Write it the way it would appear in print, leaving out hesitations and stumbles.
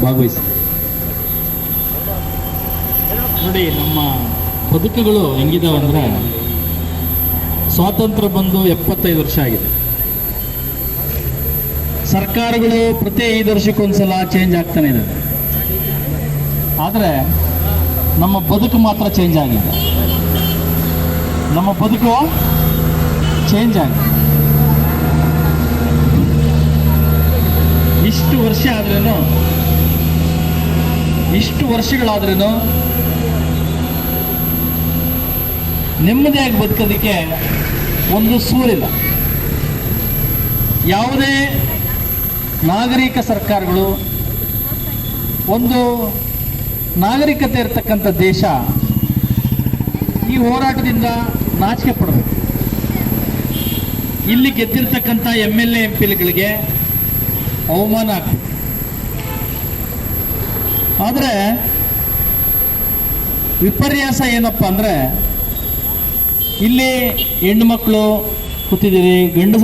ಭಾಗವಹಿಸಿ. ನೋಡಿ, ನಮ್ಮ ಬದುಕುಗಳು ಹೆಂಗಿದಾವೆ ಅಂದರೆ, ಸ್ವಾತಂತ್ರ್ಯ ಬಂದು 75 ವರ್ಷ ಆಗಿದೆ. ಸರ್ಕಾರಗಳು ಪ್ರತಿ 5 ವರ್ಷಕ್ಕೊಂದ್ಸಲ ಚೇಂಜ್ ಆಗ್ತಾನೆ ಇದೆ. ಆದರೆ ನಮ್ಮ ಬದುಕು ಮಾತ್ರ ಚೇಂಜ್ ಆಗಿದೆ. ನಮ್ಮ ಬದುಕು ಚೇಂಜ್ ಆಗಿದೆ. ಇಷ್ಟು ವರ್ಷಗಳಾದ್ರೂ ನೆಮ್ಮದಿಯಾಗಿ ಬದುಕೋದಕ್ಕೆ ಒಂದು ಸೂರಿಲ್ಲ. ಯಾವುದೇ ನಾಗರಿಕ ಸರ್ಕಾರಗಳು, ಒಂದು ನಾಗರಿಕತೆ ಇರತಕ್ಕಂಥ ದೇಶ ಈ ಹೋರಾಟದಿಂದ ನಾಚಿಕೆ ಪಡಬೇಕು. ಇಲ್ಲಿ ಗೆದ್ದಿರ್ತಕ್ಕಂಥ MLA MP ಗಳಿಗೆ ಅವಮಾನ ಆಗ್ತದೆ. ಆದರೆ ವಿಪರ್ಯಾಸ ಏನಪ್ಪ ಅಂದರೆ, ಇಲ್ಲಿ ಹೆಣ್ಣು ಮಕ್ಕಳು ಕೂತಿದ್ದೀರಿ, ಗಂಡಸ